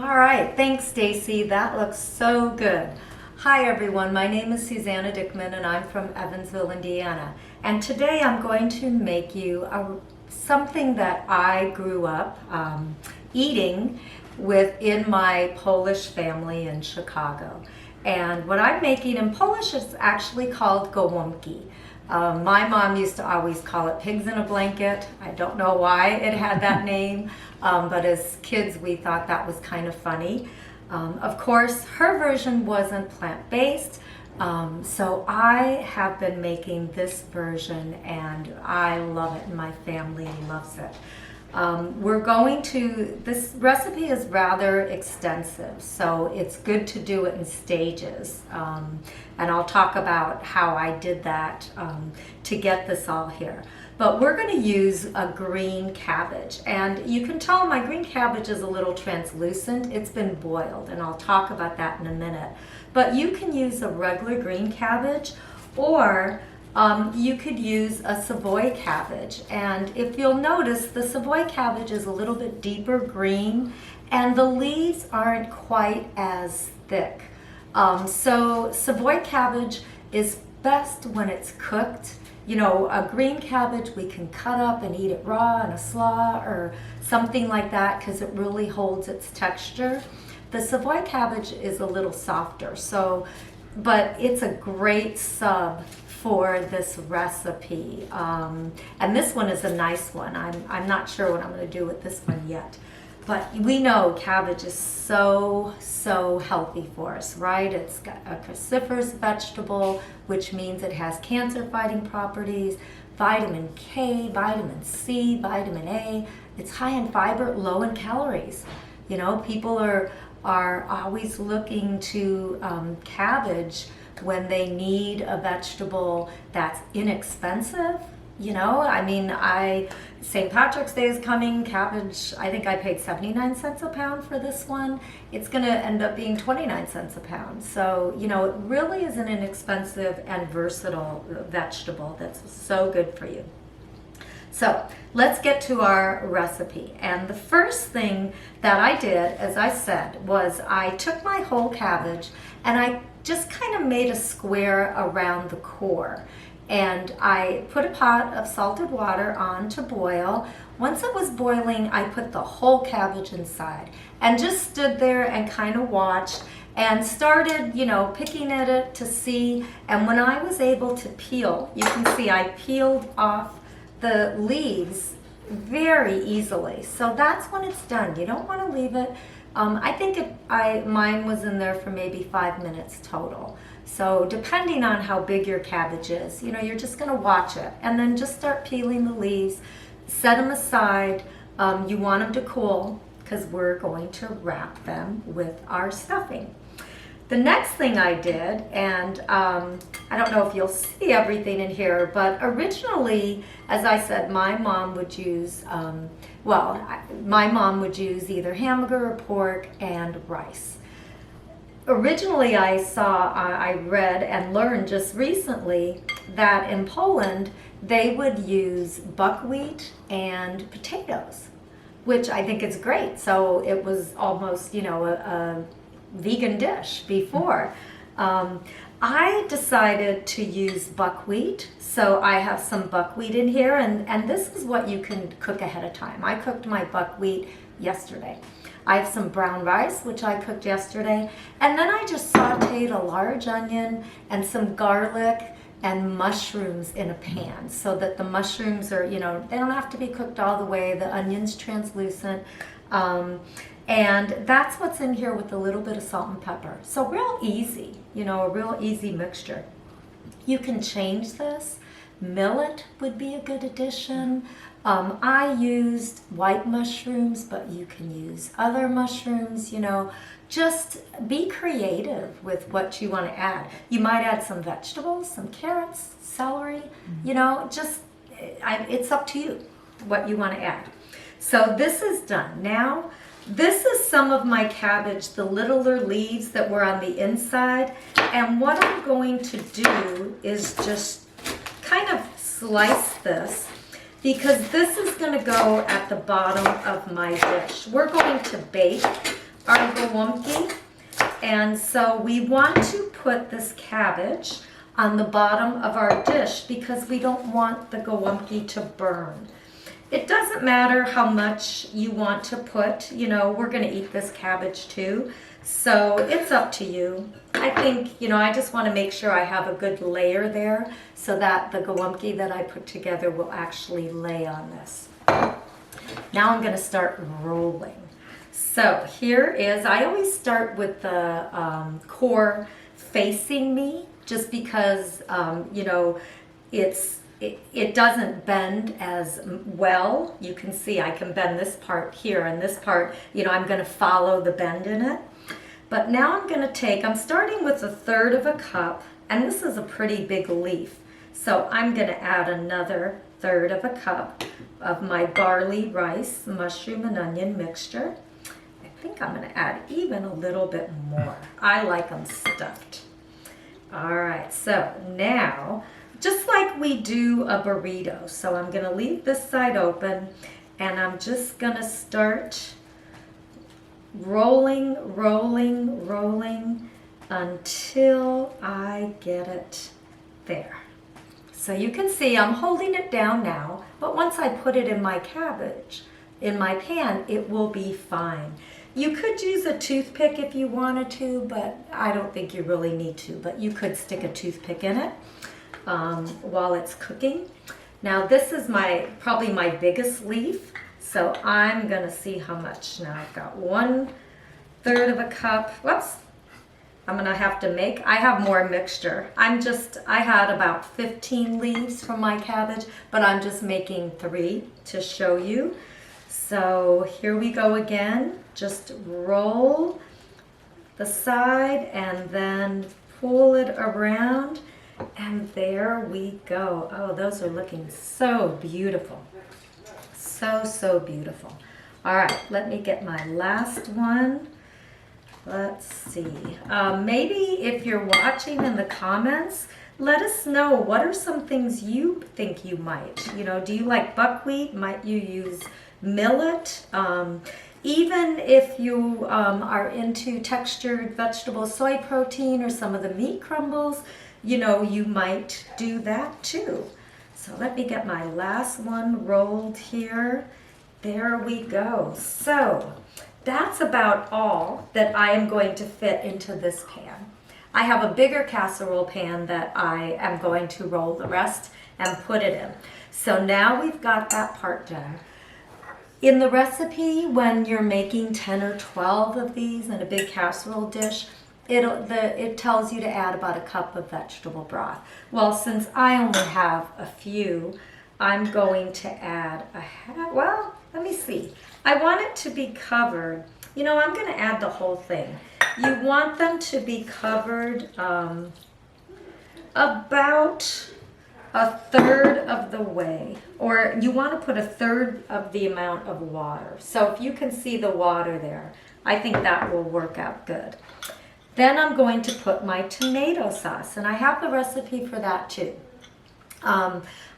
All right, thanks Stacy. That looks so good. Hi everyone, my name is Susanna Dickman and I'm from Evansville, Indiana. And today I'm going to make you something that I grew up eating within my Polish family in Chicago. And what I'm making in Polish is actually called Golabki. My mom used to always call it pigs in a blanket. I don't know why it had that name, but as kids we thought that was kind of funny. Of course, her version wasn't plant-based, so I have been making this version and I love it and my family loves it. This recipe is rather extensive, so it's good to do it in stages. And I'll talk about how I did that to get this all here. But we're going to use a green cabbage, and you can tell my green cabbage is a little translucent. It's been boiled, and I'll talk about that in a minute. But you can use a regular green cabbage, or you could use a Savoy cabbage. And if you'll notice, the Savoy cabbage is a little bit deeper green, and the leaves aren't quite as thick. So Savoy cabbage is best when it's cooked. You know, a green cabbage we can cut up and eat it raw in a slaw or something like that because it really holds its texture. The Savoy cabbage is a little softer, but it's a great sub for this recipe. And this one is a nice one. I'm not sure what I'm going to do with this one yet. But we know cabbage is so healthy for us, right? It's got a cruciferous vegetable, which means it has cancer-fighting properties, vitamin K, vitamin C, vitamin A. It's high in fiber, low in calories. You know, people are always looking to cabbage when they need a vegetable that's inexpensive. You know, I mean, St. Patrick's Day is coming, cabbage, I think I paid 79 cents a pound for this one. It's going to end up being 29 cents a pound. So, you know, it really is an inexpensive and versatile vegetable that's so good for you. So let's get to our recipe. And the first thing that I did, as I said, was I took my whole cabbage and I just kind of made a square around the core. And I put a pot of salted water on to boil. Once it was boiling, I put the whole cabbage inside and just stood there and kind of watched and started, you know, picking at it to see. And when I was able to peel, you can see I peeled off the leaves very easily. So that's when it's done. You don't want to leave it. I think mine was in there for maybe 5 minutes total. So depending on how big your cabbage is, you know, you're just going to watch it and then just start peeling the leaves, set them aside. You want them to cool because we're going to wrap them with our stuffing. The next thing I did, and I don't know if you'll see everything in here, but originally, as I said, my mom would use, my mom would use either hamburger or pork and rice. Originally, I read and learned just recently that in Poland, they would use buckwheat and potatoes, which I think is great. So it was almost, you know, a vegan dish before. I decided to use buckwheat, so I have some buckwheat in here, and this is what you can cook ahead of time. I cooked my buckwheat yesterday. I have some brown rice, which I cooked yesterday, and then I just sauteed a large onion and some garlic and mushrooms in a pan so that the mushrooms are, you know, they don't have to be cooked all the way. The onion's translucent. And that's what's in here with a little bit of salt and pepper. So real easy, you know, a real easy mixture. You can change this. Millet would be a good addition. I used white mushrooms, but you can use other mushrooms, you know. Just be creative with what you want to add. You might add some vegetables, some carrots, celery, you know, just, it's up to you what you want to add. So this is done. Now, this is some of my cabbage, the littler leaves that were on the inside. And what I'm going to do is just kind of slice this because this is going to go at the bottom of my dish. We're going to bake our Golabki. And so we want to put this cabbage on the bottom of our dish because we don't want the Golabki to burn. It doesn't matter how much you want to put, you know, we're going to eat this cabbage too. So it's up to you. I think, you know, I just want to make sure I have a good layer there so that the Golabki that I put together will actually lay on this. Now I'm going to start rolling. So here is, I always start with the core facing me just because, you know, it doesn't bend as well. You can see I can bend this part here, and this part, you know, I'm going to follow the bend in it. But now I'm going to take, I'm starting with 1/3 of a cup, and this is a pretty big leaf. So I'm going to add another 1/3 of a cup of my barley, rice, mushroom, and onion mixture. I think I'm going to add even a little bit more. I like them stuffed. All right, so now, just like we do a burrito, so I'm going to leave this side open, and I'm just going to start rolling, rolling, rolling until I get it there. So you can see I'm holding it down now, but once I put it in my cabbage, in my pan, it will be fine. You could use a toothpick if you wanted to, but I don't think you really need to, but you could stick a toothpick in it while it's cooking. Now this is probably my biggest leaf, so I'm gonna see how much. Now I've got 1/3 of a cup. Whoops, I'm gonna have to make, I have more mixture. I had about 15 leaves from my cabbage, but I'm just making 3 to show you. So here we go again. Just roll the side and then pull it around, and there we go. Oh, those are looking so beautiful. So, so beautiful. All right, let me get my last one. Let's see. Maybe if you're watching in the comments, let us know what are some things you think you might. You know, do you like buckwheat? Might you use millet? Even if you are into textured vegetable soy protein or some of the meat crumbles, you know, you might do that too. So let me get my last one rolled here. There we go. So that's about all that I am going to fit into this pan. I have a bigger casserole pan that I am going to roll the rest and put it in. So now we've got that part done. In the recipe, when you're making 10 or 12 of these in a big casserole dish, it tells you to add about 1 cup of vegetable broth. Well, since I only have a few, I'm going to add well, let me see. I want it to be covered. You know, I'm going to add the whole thing. You want them to be covered about 1/3 of the way, or you want to put 1/3 of the amount of water. So if you can see the water there, I think that will work out good. Then I'm going to put my tomato sauce, and I have the recipe for that too.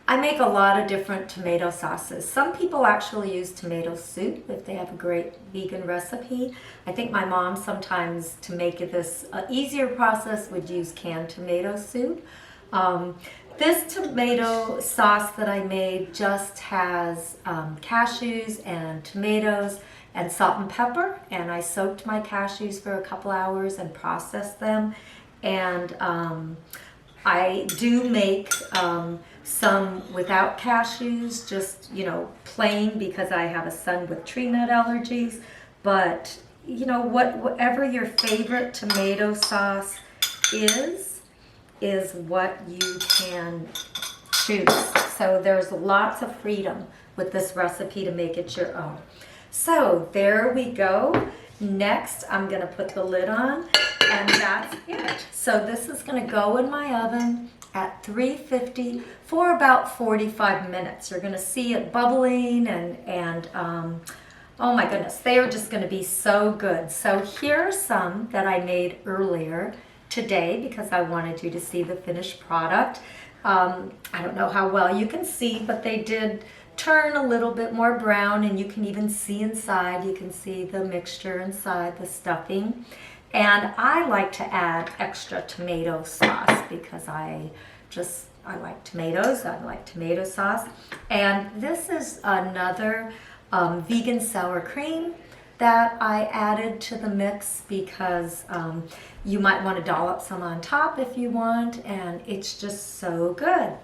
I make a lot of different tomato sauces. Some people actually use tomato soup if they have a great vegan recipe. I think my mom sometimes, to make this an easier process, would use canned tomato soup. This tomato sauce that I made just has cashews and tomatoes and salt and pepper, and I soaked my cashews for a couple hours and processed them. And I do make some without cashews, just, you know, plain, because I have a son with tree nut allergies. But, you know, whatever your favorite tomato sauce is what you can choose. So there's lots of freedom with this recipe to make it your own. So there we go. Next, I'm gonna put the lid on, and that's it. So this is gonna go in my oven at 350 for about 45 minutes. You're gonna see it bubbling and oh my goodness, they are just gonna be so good. So here are some that I made earlier today because I wanted you to see the finished product. I don't know how well you can see, but they did turn a little bit more brown, and you can even see inside. You can see the mixture inside, the stuffing. And I like to add extra tomato sauce because I like tomatoes. I like tomato sauce. And this is another vegan sour cream that I added to the mix because you might want to dollop some on top if you want, and it's just so good.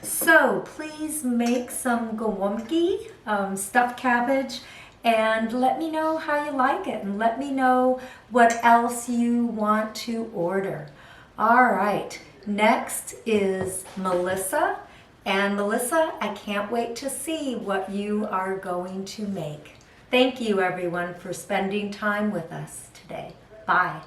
So please make some golabki, stuffed cabbage, and let me know how you like it, and let me know what else you want to order. All right, next is Melissa. And Melissa, I can't wait to see what you are going to make. Thank you, everyone, for spending time with us today. Bye.